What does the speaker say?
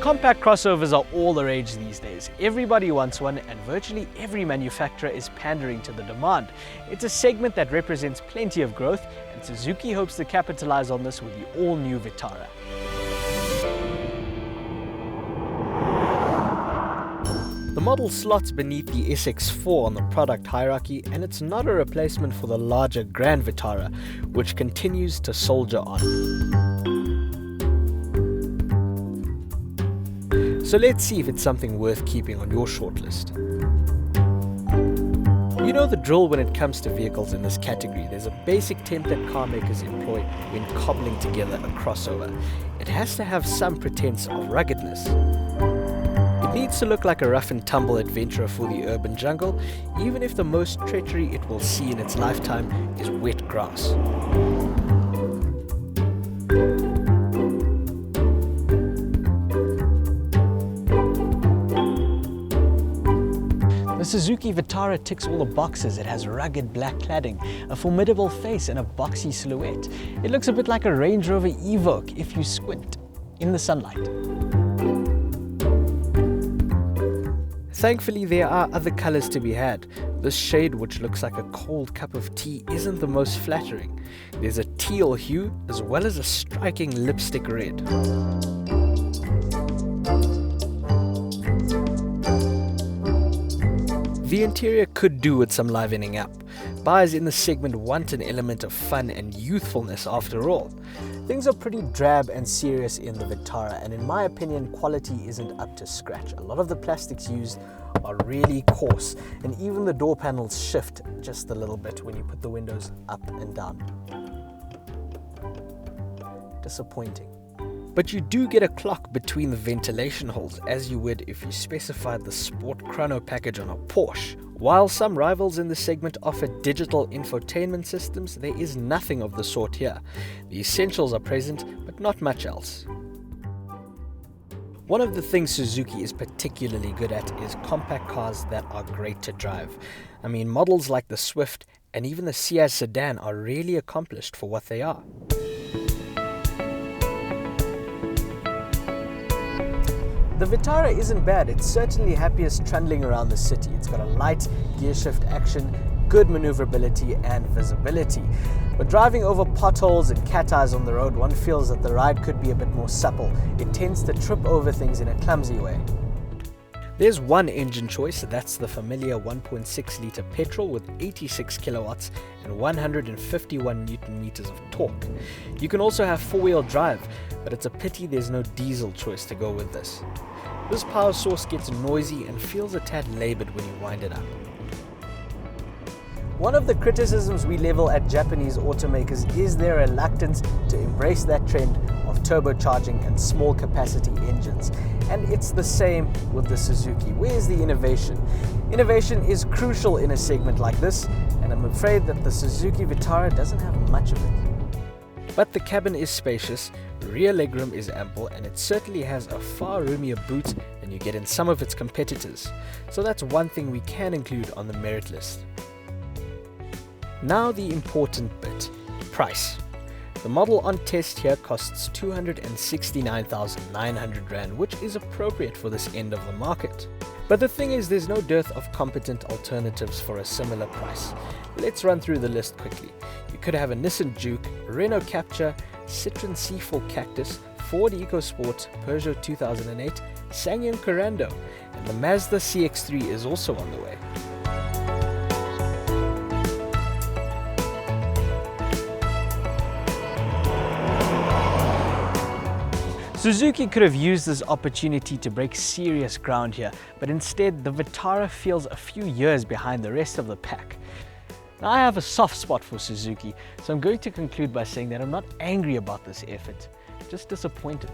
Compact crossovers are all the rage these days. Everybody wants one and virtually every manufacturer is pandering to the demand. It's a segment that represents plenty of growth and Suzuki hopes to capitalize on this with the all-new Vitara. The model slots beneath the SX4 on the product hierarchy, and it's not a replacement for the larger Grand Vitara, which continues to soldier on. So let's see if it's something worth keeping on your shortlist. You know the drill when it comes to vehicles in this category. There's a basic template car makers employ when cobbling together a crossover. It has to have some pretense of ruggedness. It needs to look like a rough and tumble adventurer for the urban jungle, even if the most treachery it will see in its lifetime is wet grass. The Suzuki Vitara ticks all the boxes. It has rugged black cladding, a formidable face and a boxy silhouette. It looks a bit like a Range Rover Evoque if you squint in the sunlight. Thankfully, there are other colors to be had. This shade, which looks like a cold cup of tea, isn't the most flattering. There's a teal hue as well as a striking lipstick red. The interior could do with some livening up. Buyers in the segment want an element of fun and youthfulness after all. Things are pretty drab and serious in the Vitara, and in my opinion, quality isn't up to scratch. A lot of the plastics used are really coarse, and even the door panels shift just a little bit when you put the windows up and down. Disappointing. But you do get a clock between the ventilation holes, as you would if you specified the Sport Chrono package on a Porsche. While some rivals in the segment offer digital infotainment systems, there is nothing of the sort here. The essentials are present, but not much else. One of the things Suzuki is particularly good at is compact cars that are great to drive. I mean, models like the Swift and even the Ciaz sedan are really accomplished for what they are. The Vitara isn't bad. It's certainly happiest trundling around the city. It's got a light gear shift action, good maneuverability and visibility. But driving over potholes and cat eyes on the road, one feels that the ride could be a bit more supple. It tends to trip over things in a clumsy way. There's one engine choice, that's the familiar 1.6 litre petrol with 86 kilowatts and 151 Newton meters of torque. You can also have four-wheel drive, but it's a pity there's no diesel choice to go with this. This power source gets noisy and feels a tad labored when you wind it up. One of the criticisms we level at Japanese automakers is their reluctance to embrace that trend of turbocharging and small capacity engines. And it's the same with the Suzuki. Where's the innovation? Innovation is crucial in a segment like this, and I'm afraid that the Suzuki Vitara doesn't have much of it. But the cabin is spacious, rear legroom is ample, and it certainly has a far roomier boot than you get in some of its competitors. So that's one thing we can include on the merit list. Now the important bit, price. The model on test here costs 269,900 Rand, which is appropriate for this end of the market. But the thing is, there's no dearth of competent alternatives for a similar price. Let's run through the list quickly. You could have a Nissan Juke, Renault Captur, Citroen C4 Cactus, Ford EcoSport, Peugeot 2008, SsangYong Corando, and the Mazda CX-3 is also on the way. Suzuki could have used this opportunity to break serious ground here, but instead the Vitara feels a few years behind the rest of the pack. Now I have a soft spot for Suzuki, so I'm going to conclude by saying that I'm not angry about this effort, just disappointed.